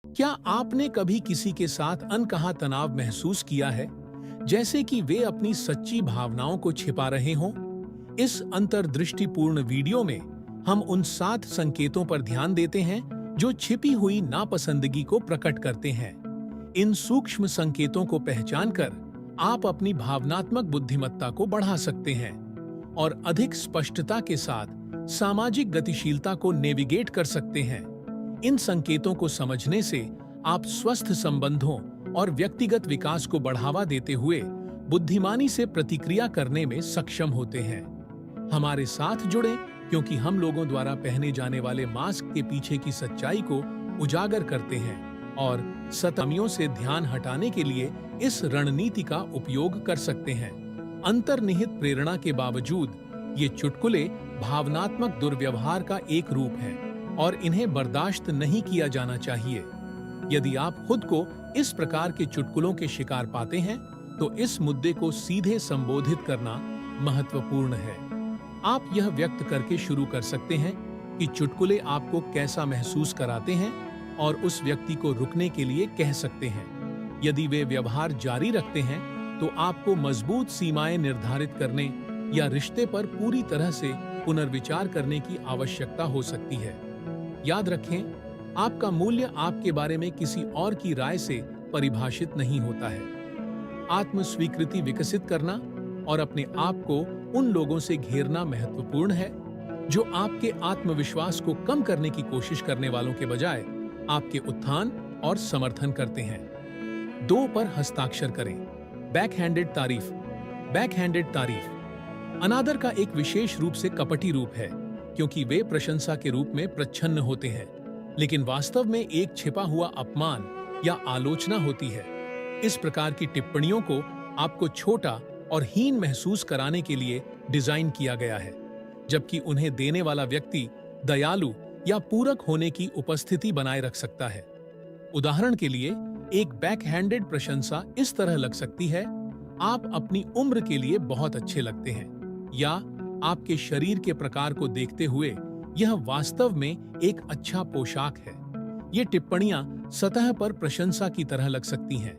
क्या आपने कभी किसी के साथ अनकहा तनाव महसूस किया है, जैसे कि वे अपनी सच्ची भावनाओं को छिपा रहे हों? इस अंतर्दृष्टिपूर्ण वीडियो में हम उन 7 संकेतों पर ध्यान देते हैं जो छिपी हुई नापसंदगी को प्रकट करते हैं। इन सूक्ष्म संकेतों को पहचानकर आप अपनी भावनात्मक बुद्धिमत्ता को बढ़ा सकते हैं और अधिक स्पष्टता के साथ सामाजिक गतिशीलता को नेविगेट कर सकते हैं। इन संकेतों को समझने से आप स्वस्थ संबंधों और व्यक्तिगत विकास को बढ़ावा देते हुए बुद्धिमानी से प्रतिक्रिया करने में सक्षम होते हैं। हमारे साथ जुड़ें, क्योंकि हम लोगों द्वारा पहने जाने वाले मास्क के पीछे की सच्चाई को उजागर करते हैं और सतमियों से ध्यान हटाने के लिए इस रणनीति का उपयोग कर सकते हैं। अंतर्निहित प्रेरणा के बावजूद ये चुटकुले भावनात्मक दुर्व्यवहार का एक रूप है और इन्हें बर्दाश्त नहीं किया जाना चाहिए। यदि आप खुद को इस प्रकार के चुटकुलों के शिकार पाते हैं, तो इस मुद्दे को सीधे संबोधित करना महत्वपूर्ण है। आप यह व्यक्त करके शुरू कर सकते हैं कि चुटकुले आपको कैसा महसूस कराते हैं और उस व्यक्ति को रुकने के लिए कह सकते हैं। यदि वे व्यवहार जारी रखते हैं, तो आपको मजबूत सीमाएं निर्धारित करने या रिश्ते पर पूरी तरह से पुनर्विचार करने की आवश्यकता हो सकती है। याद रखें, आपका मूल्य आपके बारे में किसी और की राय से परिभाषित नहीं होता है। आत्म स्वीकृति विकसित करना और अपने आप को उन लोगों से घेरना महत्वपूर्ण है जो आपके आत्मविश्वास को कम करने की कोशिश करने वालों के बजाय आपके उत्थान और समर्थन करते हैं। 2 पर हस्ताक्षर करें। बैकहैंडेड तारीफ। बैकहैंडेड तारीफ अनादर का एक विशेष रूप से कपटी रूप है, क्योंकि वे प्रशंसा के रूप में प्रच्छन्न होते हैं, लेकिन वास्तव में एक छिपा हुआ अपमान या आलोचना होती है। इस प्रकार की टिप्पणियों को आपको छोटा और हीन महसूस कराने के लिए डिजाइन किया गया है, जबकि उन्हें देने वाला व्यक्ति दयालु या पूरक होने की उपस्थिति बनाए रख सकता है। उदाहरण के लिए, एक बैकहैंडेड प्रशंसा इस तरह लग सकती है: आप अपनी उम्र के लिए बहुत अच्छे लगते हैं, या आपके शरीर के प्रकार को देखते हुए यह वास्तव में एक अच्छा पोशाक है। ये टिप्पणियां सतह पर प्रशंसा की तरह लग सकती हैं,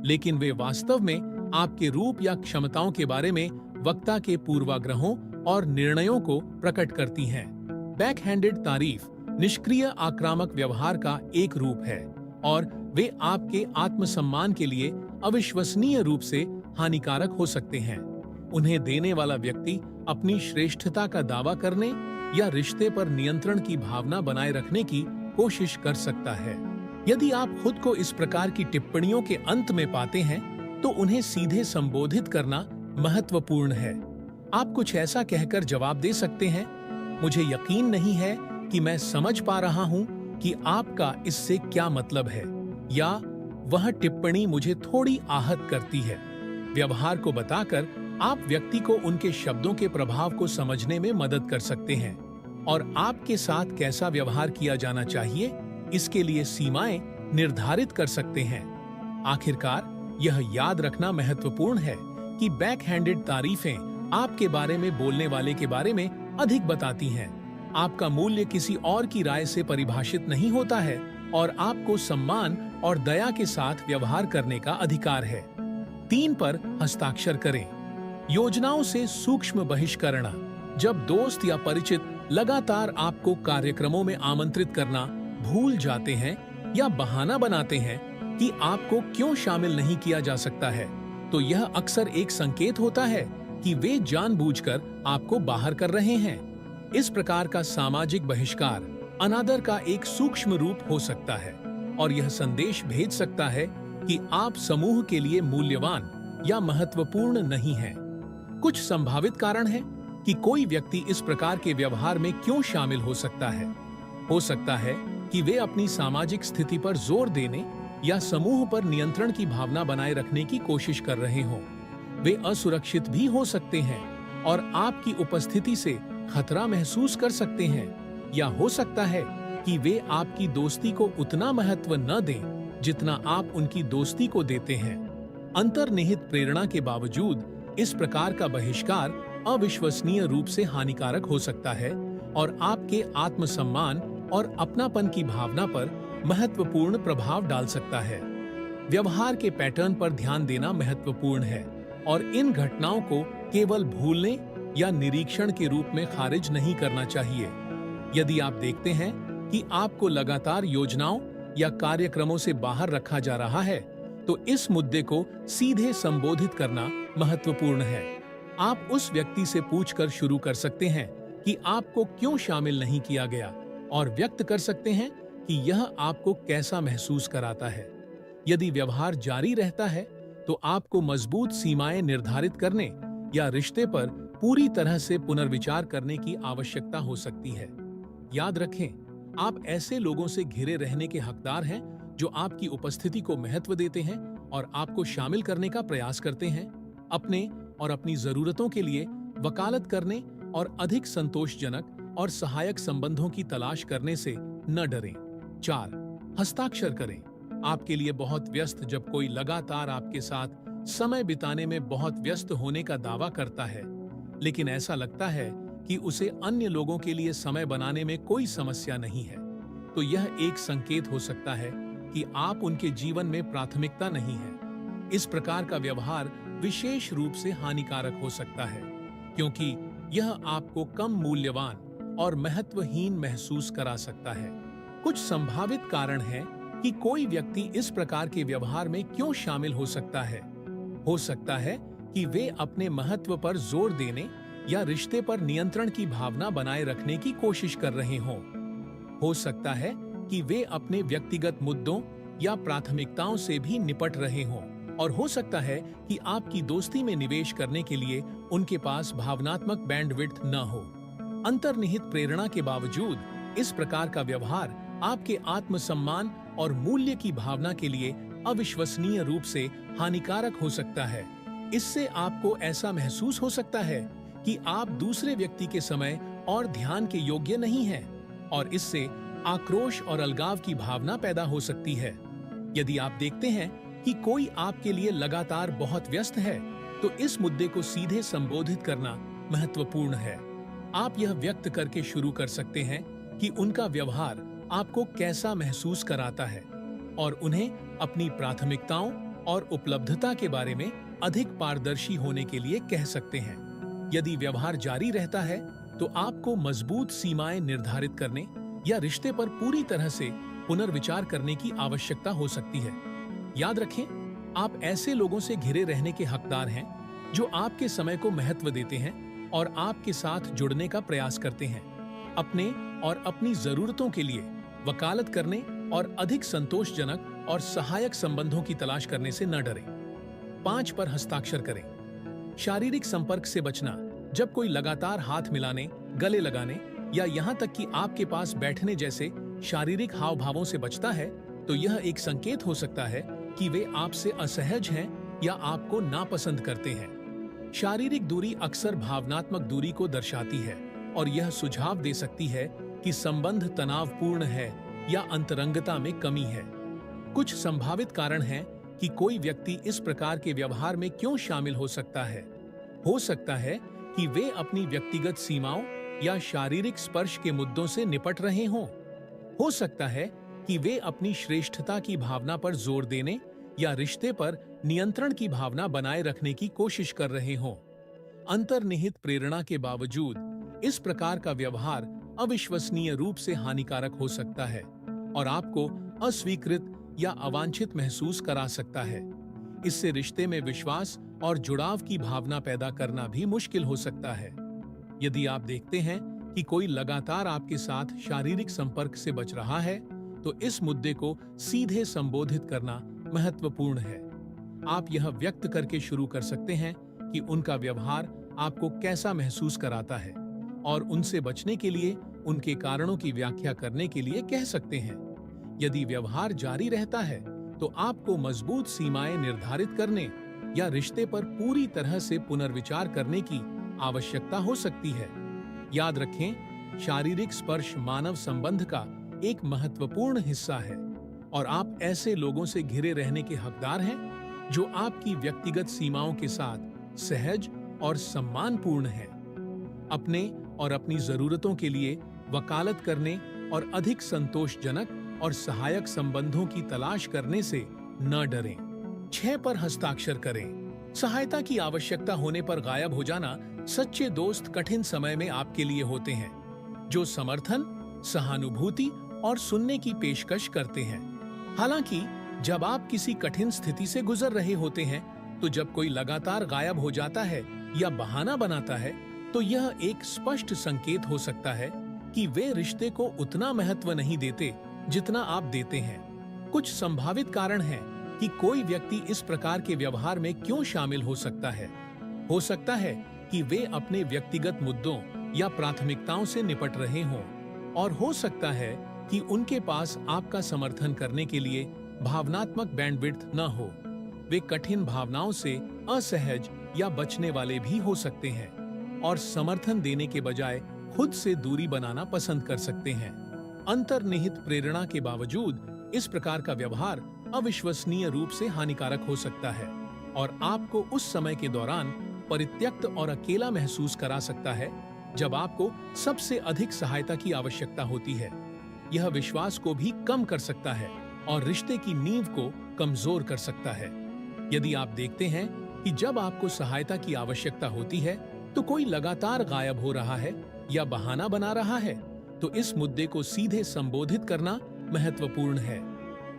लेकिन वे वास्तव में आपके रूप या क्षमताओं के बारे में वक्ता के पूर्वाग्रहों और निर्णयों को प्रकट करती हैं। बैकहैंडेड तारीफ निष्क्रिय आक्रामक व्यवहार का एक रूप है और वे आपके आत्मसम्मान के लिए अविश्वसनीय रूप से हानिकारक हो सकते हैं। उन्हें देने वाला व्यक्ति अपनी श्रेष्ठता का दावा करने या रिश्ते पर नियंत्रण की भावना बनाए रखने की कोशिश कर सकता है। यदि आप खुद को इस प्रकार की टिप्पणियों के अंत में पाते हैं, तो उन्हें सीधे संबोधित करना महत्वपूर्ण है। आप कुछ ऐसा कहकर जवाब दे सकते हैं: मुझे यकीन नहीं है कि मैं समझ पा रहा हूं कि आपका इससे क्या मतलब है, या वह टिप्पणी मुझे थोड़ी आहत करती है। व्यवहार को बताकर आप व्यक्ति को उनके शब्दों के प्रभाव को समझने में मदद कर सकते हैं और आपके साथ कैसा व्यवहार किया जाना चाहिए, इसके लिए सीमाएं निर्धारित कर सकते हैं। आखिरकार, यह याद रखना महत्वपूर्ण है कि बैकहैंडेड तारीफें आपके बारे में बोलने वाले के बारे में अधिक बताती हैं। आपका मूल्य किसी और की राय से परिभाषित नहीं होता है और आपको सम्मान और दया के साथ व्यवहार करने का अधिकार है। 3 पर हस्ताक्षर करें। योजनाओं से सूक्ष्म बहिष्करण। जब दोस्त या परिचित लगातार आपको कार्यक्रमों में आमंत्रित करना भूल जाते हैं या बहाना बनाते हैं कि आपको क्यों शामिल नहीं किया जा सकता है, तो यह अक्सर एक संकेत होता है कि वे जानबूझकर आपको बाहर कर रहे हैं। इस प्रकार का सामाजिक बहिष्कार अनादर का एक सूक्ष्म रूप हो सकता है और यह संदेश भेज सकता है कि आप समूह के लिए मूल्यवान या महत्वपूर्ण नहीं हैं। कुछ संभावित कारण हैं कि कोई व्यक्ति इस प्रकार के व्यवहार में क्यों शामिल हो सकता है। हो सकता है कि वे अपनी सामाजिक स्थिति पर जोर देने या समूह पर नियंत्रण की भावना बनाए रखने की कोशिश कर रहे हों। वे असुरक्षित भी हो सकते हैं और आपकी उपस्थिति से खतरा महसूस कर सकते हैं, या हो सकता है कि वे आपकी दोस्ती को उतना महत्व न दें जितना आप उनकी दोस्ती को देते हैं। अंतर्निहित प्रेरणा के बावजूद इस प्रकार का बहिष्कार अविश्वसनीय रूप से हानिकारक हो सकता है और आपके आत्मसम्मान और अपनापन की भावना पर महत्वपूर्ण प्रभाव डाल सकता है। व्यवहार के पैटर्न पर ध्यान देना महत्वपूर्ण है और इन घटनाओं को केवल भूलने या निरीक्षण के रूप में खारिज नहीं करना चाहिए। यदि आप देखते हैं कि आपको लगातार योजनाओं या कार्यक्रमों से बाहर रखा जा रहा है, तो इस मुद्दे को सीधे संबोधित करना महत्वपूर्ण है। आप उस व्यक्ति से पूछकर शुरू कर सकते हैं कि आपको क्यों शामिल नहीं किया गया और व्यक्त कर सकते हैं कि यह आपको कैसा महसूस कराता है। यदि व्यवहार जारी रहता है, तो आपको मजबूत सीमाएं निर्धारित करने या रिश्ते पर पूरी तरह से पुनर्विचार करने की आवश्यकता हो सकती है। याद रखें, आप ऐसे लोगों से घिरे रहने के हकदार हैं जो आपकी उपस्थिति को महत्व देते हैं और आपको शामिल करने का प्रयास करते हैं। अपने और अपनी जरूरतों के लिए वकालत करने और अधिक संतोषजनक और सहायक संबंधों की तलाश करने से न डरें। 4. हस्ताक्षर करें। आपके लिए बहुत व्यस्त जब कोई लगातार आपके साथ समय बिताने में बहुत व्यस्त होने का दावा करता है, लेकिन ऐसा लगता है कि उसे अन्य लोगों के लिए समय बनाने में कोई समस्या नहीं है, तो यह एक संकेत हो सकता है कि आप उनके जीवन में प्राथमिकता नहीं है। इस प्रकार का व्यवहार विशेष रूप से हानिकारक हो सकता है, क्योंकि यह आपको कम मूल्यवान और महत्वहीन महसूस करा सकता है। कुछ संभावित कारण हैं कि कोई व्यक्ति इस प्रकार के व्यवहार में क्यों शामिल हो सकता है। हो सकता है कि वे अपने महत्व पर जोर देने या रिश्ते पर नियंत्रण की भावना बनाए रखने की कोशिश कर रहे हों। हो सकता है कि वे अपने व्यक्तिगत मुद्दों या प्राथमिकताओं से भी निपट रहे हों, और हो सकता है कि आपकी दोस्ती में निवेश करने के लिए उनके पास भावनात्मक बैंडविड्थ न हो। अंतर्निहित प्रेरणा के बावजूद इस प्रकार का व्यवहार आपके आत्मसम्मान और मूल्य की भावना के लिए अविश्वसनीय रूप से हानिकारक हो सकता है। इससे आपको ऐसा महसूस हो सकता है कि आप दूसरे व्यक्ति के समय और ध्यान के योग्य नहीं हैं, और इससे आक्रोश और अलगाव की भावना पैदा हो सकती है। यदि आप देखते हैं कि कोई आपके लिए लगातार बहुत व्यस्त है, तो इस मुद्दे को सीधे संबोधित करना महत्वपूर्ण है। आप यह व्यक्त करके शुरू कर सकते हैं कि उनका व्यवहार आपको कैसा महसूस कराता है, और उन्हें अपनी प्राथमिकताओं और उपलब्धता के बारे में अधिक पारदर्शी होने के लिए कह सकते हैं। यदि व्यवहार जारी रहता है, तो आपको मजबूत सीमाएं निर्धारित करने या रिश्ते पर पूरी तरह से पुनर्विचार करने की आवश्यकता हो सकती है। याद रखें, आप ऐसे लोगों से घिरे रहने के हकदार हैं जो आपके समय को महत्व देते हैं और आपके साथ जुड़ने का प्रयास करते हैं। अपने और अपनी जरूरतों के लिए वकालत करने और अधिक संतोषजनक और सहायक संबंधों की तलाश करने से न डरें। 5 पर हस्ताक्षर करें। शारीरिक संपर्क से बचना। जब कोई लगातार हाथ मिलाने, गले लगाने या यहाँ तक कि आपके पास बैठने जैसे शारीरिक हाव भावों से बचता है, तो यह एक संकेत हो सकता है कि वे आपसे असहज हैं या आपको नापसंद करते हैं। शारीरिक दूरी अक्सर भावनात्मक दूरी को दर्शाती है और यह सुझाव दे सकती है कि संबंध तनावपूर्ण है या अंतरंगता में कमी है। कुछ संभावित कारण हैं कि कोई व्यक्ति इस प्रकार के व्यवहार में क्यों शामिल हो सकता है। हो सकता है कि वे अपनी व्यक्तिगत सीमाओं या शारीरिक स्पर्श के मुद्दों से निपट रहे हों। हो सकता है कि वे अपनी श्रेष्ठता की भावना पर जोर देने या रिश्ते पर नियंत्रण की भावना बनाए रखने की कोशिश कर रहे हों। अंतर्निहित प्रेरणा के बावजूद इस प्रकार का व्यवहार अविश्वसनीय रूप से हानिकारक हो सकता है और आपको अस्वीकृत या अवांछित महसूस करा सकता है। इससे रिश्ते में विश्वास और जुड़ाव की भावना पैदा करना भी मुश्किल हो सकता है। यदि आप देखते हैं कि कोई लगातार आपके साथ शारीरिक संपर्क से बच रहा है, तो इस मुद्दे को सीधे संबोधित करना महत्वपूर्ण है। आप यह व्यक्त करके शुरू कर सकते हैं कि उनका व्यवहार आपको कैसा महसूस कराता है और उनसे बचने के लिए उनके कारणों की व्याख्या करने के लिए कह सकते हैं। यदि व्यवहार जारी रहता है, तो आपको मजबूत सीमाएं निर्धारित करने या रिश्ते पर पूरी तरह से पुनर्विचार करने की आवश्यकता हो सकती है। याद रखें, शारीरिक स्पर्श मानव संबंध का एक महत्वपूर्ण हिस्सा है और आप ऐसे लोगों से घिरे रहने के हकदार हैं जो आपकी व्यक्तिगत सीमाओं के साथ सहज और सम्मानपूर्ण हैं। अपने और अपनी जरूरतों के लिए वकालत करने और अधिक संतोषजनक और सहायक संबंधों की तलाश करने से न डरें। 6 पर हस्ताक्षर करें। सहायता की आवश्यकता होने पर गायब हो जाना सच्चे दोस्त कठिन समय में आपके लिए होते हैं, जो समर्थन, सहानुभूति और सुनने की पेशकश करते हैं। हालांकि जब आप किसी कठिन स्थिति से गुजर रहे होते हैं, तो जब कोई लगातार गायब हो जाता है या बहाना बनाता है, तो यह एक स्पष्ट संकेत हो सकता है कि वे रिश्ते को उतना महत्व नहीं देते जितना आप देते हैं। कुछ संभावित कारण हैं कि कोई व्यक्ति इस प्रकार के व्यवहार में क्यों शामिल हो सकता है। हो सकता है कि वे अपने व्यक्तिगत मुद्दों या प्राथमिकताओं से निपट रहे हों, और हो सकता है कि उनके पास आपका समर्थन करने के लिए भावनात्मक बैंडविड्थ न हो। वे कठिन भावनाओं से असहज या बचने वाले भी हो सकते हैं और समर्थन देने के बजाय खुद से दूरी बनाना पसंद कर सकते हैं। अंतर्निहित प्रेरणा के बावजूद इस प्रकार का व्यवहार अविश्वसनीय रूप से हानिकारक हो सकता है और आपको उस समय के दौरान परित्यक्त और अकेला महसूस करा सकता है जब आपको सबसे अधिक सहायता की आवश्यकता होती है। यह विश्वास को भी कम कर सकता है और रिश्ते की नींव को कमजोर कर सकता है। यदि आप देखते हैं कि जब आपको सहायता की आवश्यकता होती है तो कोई लगातार गायब हो रहा है या बहाना बना रहा है, तो इस मुद्दे को सीधे संबोधित करना महत्वपूर्ण है।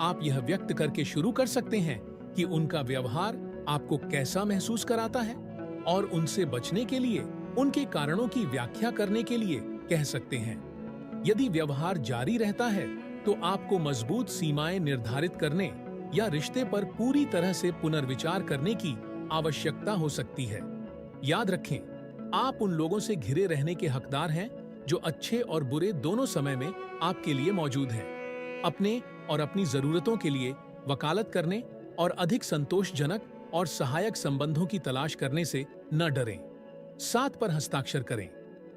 आप यह व्यक्त करके शुरू कर सकते हैं कि उनका व्यवहार आपको कैसा महसूस कराता है और उनसे बचने के लिए उनके कारणों की व्याख्या करने के लिए कह सकते हैं। यदि व्यवहार जारी रहता है तो आपको मजबूत सीमाएं निर्धारित करने या रिश्ते पर पूरी तरह से पुनर्विचार करने की आवश्यकता हो सकती है। याद रखें, आप उन लोगों से घिरे रहने के हकदार हैं जो अच्छे और बुरे दोनों समय में आपके लिए मौजूद हैं। अपने और अपनी जरूरतों के लिए वकालत करने और अधिक संतोषजनक और सहायक संबंधों की तलाश करने से न डरें। 7 पर हस्ताक्षर करें।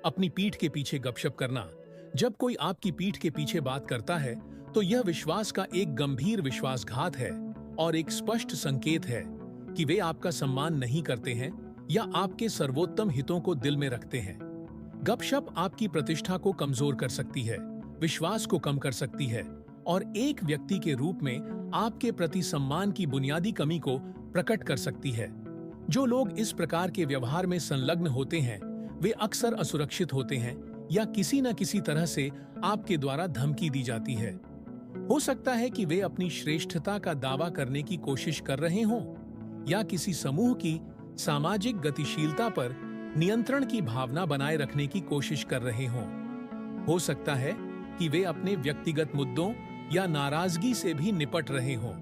अपनी पीठ के पीछे गपशप करना। जब कोई आपकी पीठ के पीछे बात करता है तो यह विश्वास का एक गंभीर विश्वासघात है और एक स्पष्ट संकेत है कि वे आपका सम्मान नहीं करते हैं या आपके सर्वोत्तम हितों को दिल में रखते हैं। गपशप आपकी प्रतिष्ठा को कमजोर कर सकती है, विश्वास को कम कर सकती है और एक व्यक्ति के रूप में आपके प्रति सम्मान की बुनियादी कमी को प्रकट कर सकती है। जो लोग इस प्रकार के व्यवहार में संलग्न होते हैं, वे अक्सर असुरक्षित होते हैं या किसी न किसी तरह से आपके द्वारा धमकी दी जाती है। हो सकता है कि वे अपनी श्रेष्ठता का दावा करने की कोशिश कर रहे हों या किसी समूह की सामाजिक गतिशीलता पर नियंत्रण की भावना बनाए रखने की कोशिश कर रहे हों। हो सकता है कि वे अपने व्यक्तिगत मुद्दों या नाराजगी से भी निपट रहे हों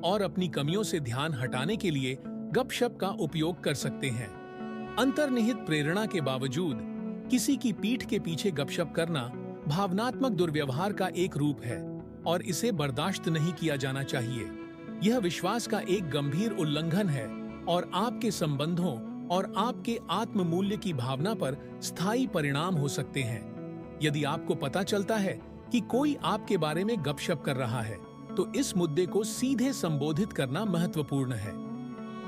और अपनी कमियों से ध्यान हटाने के लिए गपशप का उपयोग कर सकते हैं। अंतर्निहित प्रेरणा के बावजूद किसी की पीठ के पीछे गपशप करना भावनात्मक दुर्व्यवहार का एक रूप है और इसे बर्दाश्त नहीं किया जाना चाहिए। यह विश्वास का एक गंभीर उल्लंघन है और आपके संबंधों और आपके आत्म मूल्य की भावना पर स्थायी परिणाम हो सकते हैं। यदि आपको पता चलता है कि कोई आपके बारे में गपशप कर रहा है, तो इस मुद्दे को सीधे संबोधित करना महत्वपूर्ण है।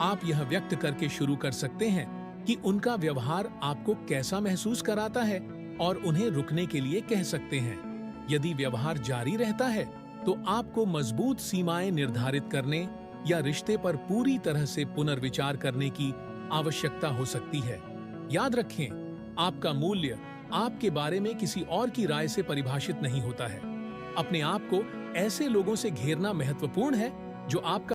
आप यह व्यक्त करके शुरू कर सकते हैं कि उनका व्यवहार आपको कैसा महसूस कराता है और उन्हें रुकने के लिए कह सकते हैं। यदि व्यवहार जारी रहता है तो आपको मजबूत सीमाएं निर्धारित करने या रिश्ते पर पूरी तरह से पुनर्विचार करने की आवश्यकता हो सकती है। याद रखें, आपका मूल्य आपके बारे में किसी और की राय से परिभाषित नहीं होता है। अपने आप को ऐसे लोगों से घेरना महत्वपूर्ण है जो आपका